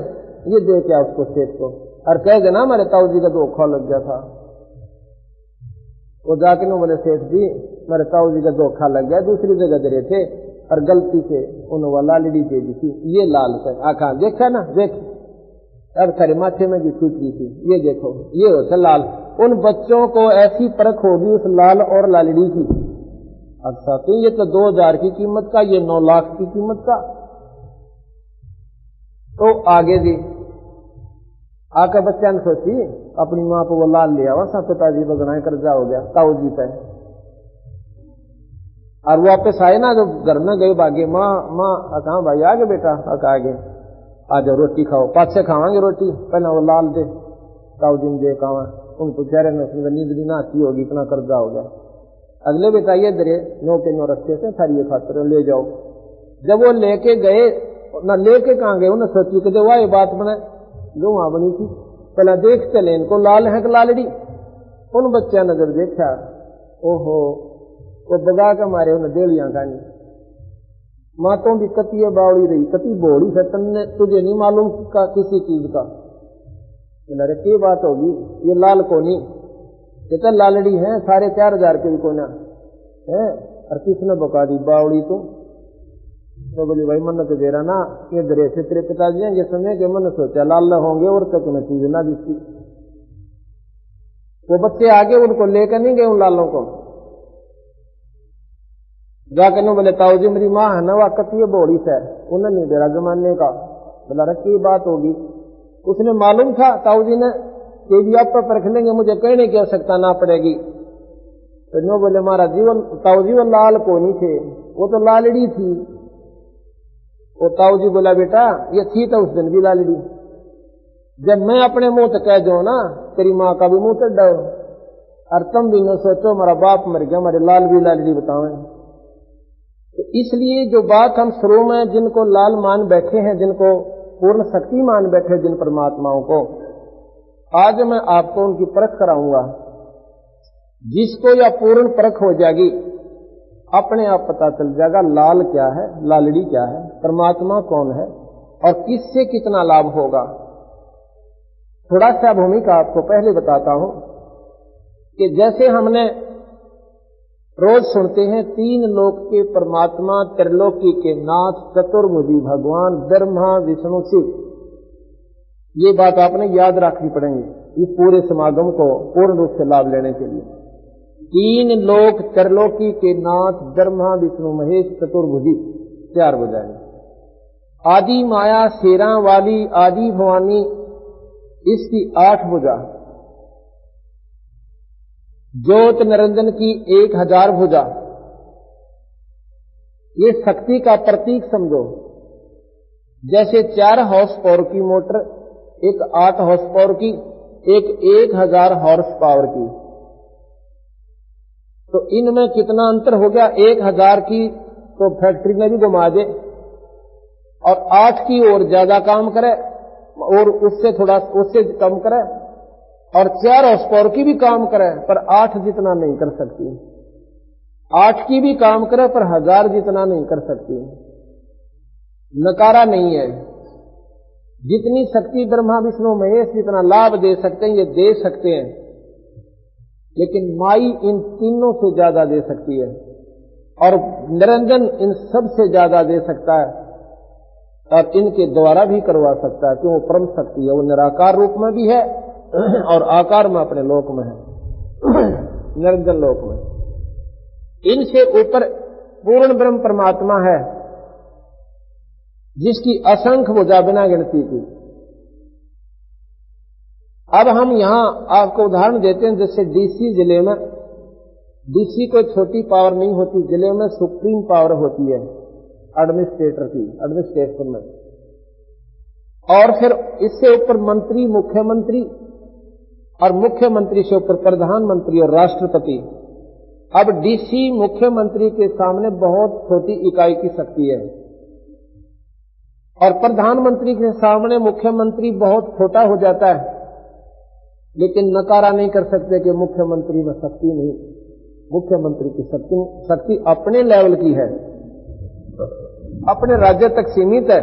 ये दे क्या उसको सेठ को, और कह देना हमारे ताऊ जी का धोखा लग गया था। वो जाके नो बोले सेठ जी मेरे ताऊ जी का धोखा लग गया, दूसरी जगह दे रहे थे और गलती से उन्होंने लालड़ी दे दी थी, ये लाल से आखा देखा ना, देख अब तेरे माथे में भी छूट गई थी, ये देखो ये होता लाल। उन बच्चों को ऐसी परख होगी उस लाल और लालड़ी की। अच्छा तो ये तो 2000 की कीमत का, ये 9 लाख की कीमत का, तो आगे जी आकर बच्चा ने सोची अपनी माँ को वो लाल लिया हुआ सब पिताजी बगना कर्जा हो गया ताऊ जी पे। और वो वापस आए ना जो घर में गए भागे माँ माँ कहा भाई आगे बेटा आगे आ जाओ रोटी खाओ पाछे खावांगे रोटी पहले वो लाल दे ताऊ जी दे कहा उनको चेहरे में नींद भी ना आती होगी इतना कर्जा हो गया। अगले बेटा ये दरे नो के नो रखे थे थारी ये खातर ले जाओ। जब वो लेके गए ना लेके कहाँ गए उन्हें सोची कि जो ये बात बने जो वहां बनी थी पहले देख चले इनको लाल है कि लालड़ी। उन बच्चा ने जब देखा ओहो वो बगा के मारे उन्हें डेलियां खानी मातों भी कती बावड़ी रही कती बोड़ी है तुमने तुझे नहीं मालूम का किसी चीज का। अरे क्या बात होगी ये लाल कोनी कहते लालड़ी है 4,500 के भी कोना है और किसने बका दी बावड़ी तो बोली भाई मन तो दे रहा ना ये दरे से तेरे पिताजी ये समय के मन सोचा लाल होंगे और तक न चीज ना दिखती। वो बच्चे आगे उनको लेकर नहीं गए उन लालों को जाकर बोले ताऊ जी मेरी माँ है ना वह कती बोड़ी से उन्हें नहीं दे रहा जमाने का। बोला रखी बात होगी उसने मालूम था ताऊ जी ने कि भी आप पर परख लेंगे मुझे कहने की आवश्यकता ना पड़ेगी। तो नो बोले हमारा जीवन ताऊ जी वो लाल को नहीं थे वो तो लालड़ी थी। वो ताऊ जी बोला बेटा ये थी तो उस दिन भी लालड़ी जब मैं अपने मुंह तक कह जाऊं ना तेरी माँ का भी मुंह तक डाओ और तुम भी न सोचो हमारा बाप मर गया हमारे लाल भी लालड़ी बताओ। तो इसलिए जो बात हम शुरू में जिनको लाल मान बैठे हैं जिनको पूर्ण शक्ति मान बैठे जिन परमात्माओं को आज मैं आपको उनकी परख कराऊंगा। जिसको या पूर्ण परख हो जाएगी अपने आप पता चल जाएगा लाल क्या है लालड़ी क्या है परमात्मा कौन है और किससे कितना लाभ होगा। थोड़ा सा भूमिका आपको पहले बताता हूं कि जैसे हमने रोज सुनते हैं 3 लोक के परमात्मा त्रिलोकी के नाथ चतुर्भुजी भगवान ब्रह्मा विष्णु शिव ये बात आपने याद रखनी पड़ेगी इस पूरे समागम को पूर्ण रूप से लाभ लेने के लिए। 3 लोक त्रिलोकी के नाथ ब्रह्मा विष्णु महेश चतुर्भुजी 4 बुझाएंगे। आदि माया शेरा वाली आदि भवानी इसकी 8 भुजा ज्योत निरंजन की 1000 भुजा ये शक्ति का प्रतीक समझो। जैसे 4 हॉर्स पावर की मोटर एक 8 हॉर्स पावर की एक 1000 हॉर्स पावर की तो इनमें कितना अंतर हो गया 1000 की तो फैक्ट्री में भी घुमा दे और 8 की और ज्यादा काम करे और उससे कम करे और 4 हॉर्स पावर की भी काम करे पर 8 जितना नहीं कर सकती। 8 की भी काम करे पर 1000 जितना नहीं कर सकती। नकारा नहीं है। जितनी शक्ति ब्रह्मा विष्णु महेश जितना लाभ दे सकते हैं ये दे सकते हैं लेकिन माई इन तीनों से ज्यादा दे सकती है और निरंजन इन सब से ज्यादा दे सकता है और इनके द्वारा भी करवा सकता है क्यों वो परम शक्ति है। वो निराकार रूप में भी है और आकार में अपने लोक में है निरंजन लोक में। इनसे ऊपर पूर्ण ब्रह्म परमात्मा है जिसकी असंख्य भुजा बिना गिनती की। अब हम यहां आपको उदाहरण देते हैं जैसे डीसी जिले में डीसी कोई छोटी पावर नहीं होती जिले में सुप्रीम पावर होती है एडमिनिस्ट्रेटर की एडमिनिस्ट्रेशन में और फिर इससे ऊपर मंत्री मुख्यमंत्री और मुख्यमंत्री से ऊपर प्रधानमंत्री और राष्ट्रपति। अब डीसी मुख्यमंत्री के सामने बहुत छोटी इकाई की शक्ति है और प्रधानमंत्री के सामने मुख्यमंत्री बहुत छोटा हो जाता है लेकिन नकारा नहीं कर सकते कि मुख्यमंत्री में शक्ति नहीं। मुख्यमंत्री की शक्ति अपने लेवल की है अपने राज्य तक सीमित है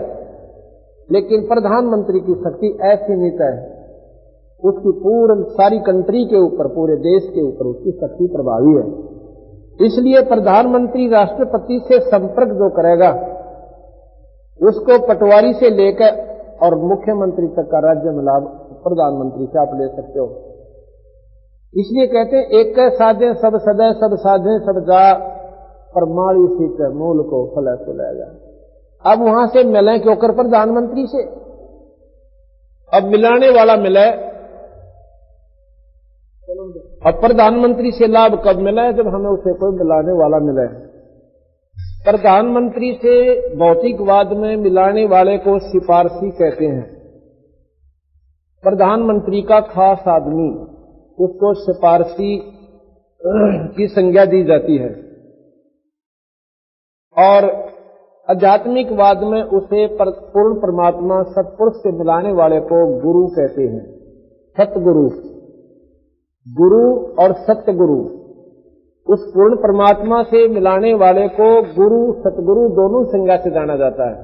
लेकिन प्रधानमंत्री की शक्ति असीमित है उसकी पूर्ण सारी कंट्री के ऊपर पूरे देश के ऊपर उसकी शक्ति प्रभावी है। इसलिए प्रधानमंत्री राष्ट्रपति से संपर्क जो करेगा उसको पटवारी से लेकर और मुख्यमंत्री तक का राज्य में लाभ प्रधानमंत्री से आप ले सकते हो। इसलिए कहते हैं एक साधे सब सदै सब साधे सब जा परमाणु सीख मूल को फल को लेगा। अब वहां से मिले क्यों कर प्रधानमंत्री से अब मिलाने वाला मिले। अब प्रधानमंत्री से लाभ कब मिला है? जब हमें उसे कोई मिलाने वाला मिले। प्रधानमंत्री से भौतिकवाद में मिलाने वाले को सिफारशी कहते हैं। प्रधानमंत्री का खास आदमी, उसको सिफारशी की संज्ञा दी जाती है। और आध्यात्मिकवाद में उसे पूर्ण परमात्मा सत्पुरुष से मिलाने वाले को गुरु कहते हैं। सतगुरु, गुरु और सतगुरु, उस पूर्ण परमात्मा से मिलाने वाले को गुरु सतगुरु दोनों संज्ञा से जाना जाता है।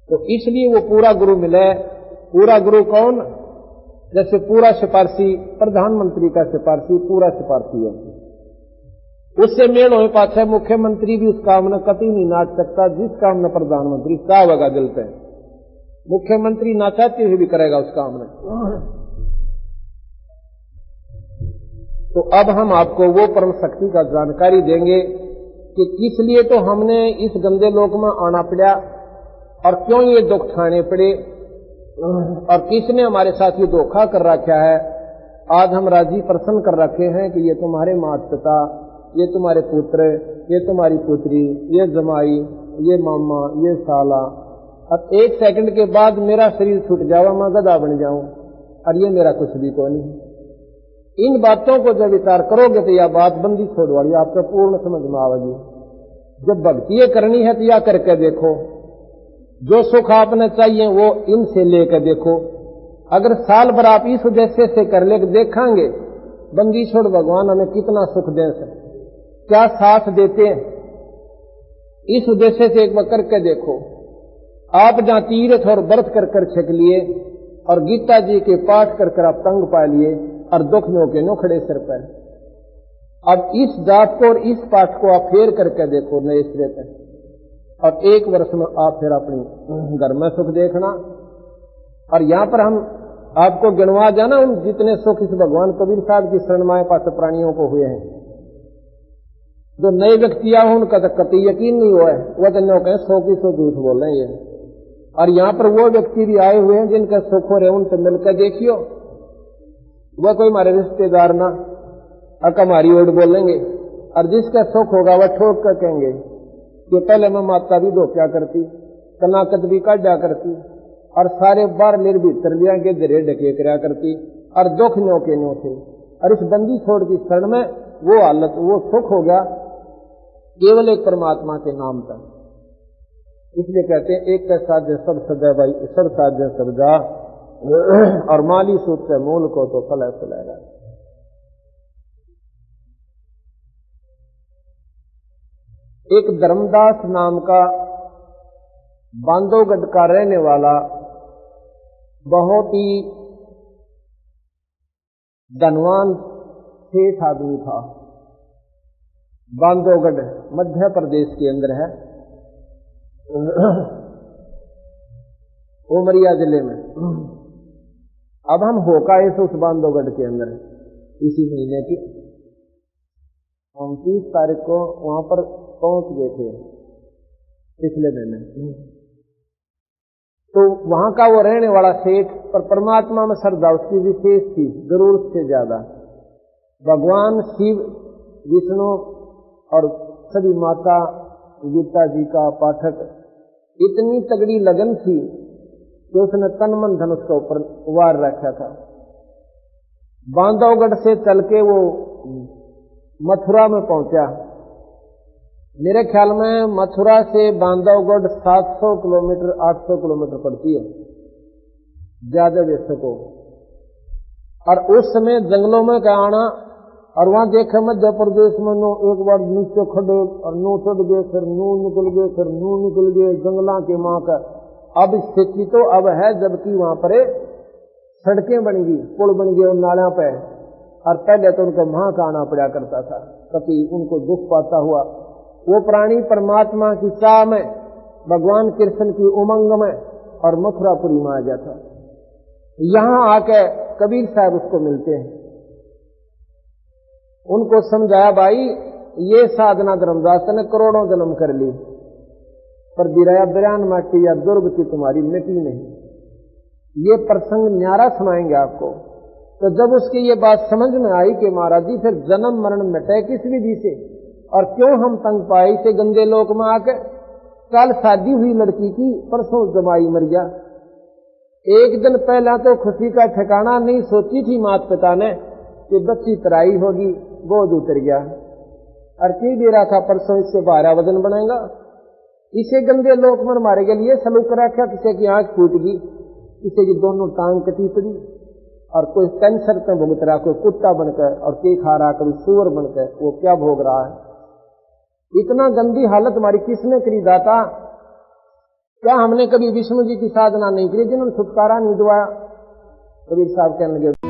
तो इसलिए वो पूरा गुरु मिले। पूरा गुरु कौन? जैसे पूरा सिफारशी, प्रधानमंत्री का सिफारशी पूरा सिफारशी है। उससे मेल हो पाछे मुख्यमंत्री भी उस काम में कभी नहीं नाच सकता जिस काम में प्रधानमंत्री चाहेगा जलते हैं। मुख्यमंत्री ना चाहते हुए भी करेगा उस काम में। तो अब हम आपको वो परम शक्ति का जानकारी देंगे कि किस लिए तो हमने इस गंदे लोक में आना पड़ा और क्यों ये दुख उठाने पड़े और किसने हमारे साथ ये धोखा कर रखा है। आज हम राजी प्रसन्न कर रखे हैं कि ये तुम्हारे माता पिता, ये तुम्हारे पुत्र, ये तुम्हारी पुत्री, ये जमाई, ये मामा, ये साला, और एक सेकंड के बाद मेरा शरीर छूट जावा, मैं गधा बन जाऊं और ये मेरा कुछ भी को नहीं। इन बातों को जब विचार करोगे तो यह बात बंदी छोड़ वाली आपको पूर्ण समझ में आवेगी। जब भक्ति करनी है तो यह करके देखो। जो सुख आपने चाहिए वो इनसे लेकर देखो। अगर साल भर आप इस उद्देश्य से कर ले देखेंगे बंदी छोड़ भगवान हमें कितना सुख दे सकते, क्या साथ देते हैं। इस उद्देश्य से एक बार करके देखो। आप जहां तीर्थ और व्रत कर छक लिए और गीता जी के पाठ कर आप तंग पा लिए और दुख में होके नो खड़े सिर पर। अब इस जाप को और इस पाठ को आप फेर करके देखो नए सिरे पर, और एक वर्ष में आप फिर अपनी घर में सुख देखना। और यहां पर हम आपको गिनवा जाना उन जितने सुख इस भगवान कबीर साहब की शरण माए पास प्राणियों को हुए हैं। जो नए व्यक्ति हो उनका तो कतई यकीन नहीं हुआ है, वह तो नो कहें 100 की 100 झूठ बोल रहे हैं ये। और यहां पर वो व्यक्ति भी आए हुए हैं जिनका सुख हो रहे, उनसे मिलकर देखियो। वह कोई हमारे रिश्तेदार ना हमारी ओर बोलेंगे, और जिसका सुख होगा वह ठोक कर कहेंगे कि पहले मैं माता भी धोख्या करती, कनाकत भी काटा करती, और सारे बार निर्भीतर लिया के दरे ढके करा करती, और दुख न्यो के न्यो थे। और इस बंदी छोड़ की शरण में वो हालत, वो सुख हो गया केवल एक परमात्मा के नाम का। इसलिए कहते हैं एक का साध्य सब सदा भाई, सब साध्य सब जा, और माली सूत से मूल को तो फल फुलेगा। एक धर्मदास नाम का बांधवगढ़ का रहने वाला बहुत ही धनवान सेठ आदमी था। बांधवगढ़ मध्य प्रदेश के अंदर है, उमरिया जिले में। अब हम होका इस उस बांधवगढ़ के अंदर इसी महीने की 29 तारीख को वहां पर पहुंच गए थे पिछले महीने। तो वहां का वो रहने वाला सेठ, पर परमात्मा में श्रद्धा उसकी विशेष थी, जरूरत से ज्यादा। भगवान शिव, विष्णु और सभी माता गीता जी का पाठक, इतनी तगड़ी लगन थी कि उसने तन मन धन उसके ऊपर वार रखा था। बांधवगढ़ से चल के वो मथुरा में पहुंचा। मेरे ख्याल में मथुरा से बांधवगढ़ 700 किलोमीटर 800 किलोमीटर पड़ती है ज्यादा वैसे को। और उस समय जंगलों में क्या आना, और वहां देखे मध्य प्रदेश में नो एक बार नीचे खड़े और नू चढ़ गए, फिर नू निकल गए, फिर नू निकल गए जंगला के मां का। अब स्थिति तो अब है जबकि वहां पर सड़कें बन गई, पुल बन गए नालियां पे, और पहले तो उनको वहां का आना पड़ा करता था। कभी उनको दुख पाता हुआ वो प्राणी परमात्मा की चाह में, भगवान कृष्ण की उमंग में और मथुरापुरी में आ गया था। यहां आके कबीर साहब उसको मिलते हैं। उनको समझाया, भाई ये साधना धर्मदास ने करोड़ों जन्म कर ली, पर बिराया बिरान माटी या दुर्गति तुम्हारी मिटी नहीं। ये प्रसंग न्यारा सुनाएंगे आपको। तो जब उसकी ये बात समझ में आई कि महाराज जी फिर जन्म मरण मिटे किस विधि से, और क्यों हम तंग पाए से गंदे लोक में आकर, कल शादी हुई लड़की की, परसों जमाई मर गया। एक दिन पहला तो खुशी का ठिकाना नहीं सोची थी माता पिता ने कि बच्ची तराई होगी, बोझ उतर गया। और की दे रहा था परसों इससे 12 वजन बनेगा, इसे गंदे लोक में मारे के लिए सलूक रखा, किसी की आंख फूट गई, किसी की दोनों टांग कटी पड़ी, और कोई कैंसर पे भुगत रहा, कोई कुत्ता बनकर, और के खा रहा कभी सूअर बनकर, वो क्या भोग रहा है। इतना गंदी हालत हमारी किसने करी दाता? क्या हमने कभी विष्णु जी की साधना नहीं करी जिन्होंने छुटकारा नहीं दिवाया? कबीर साहब कहने लगे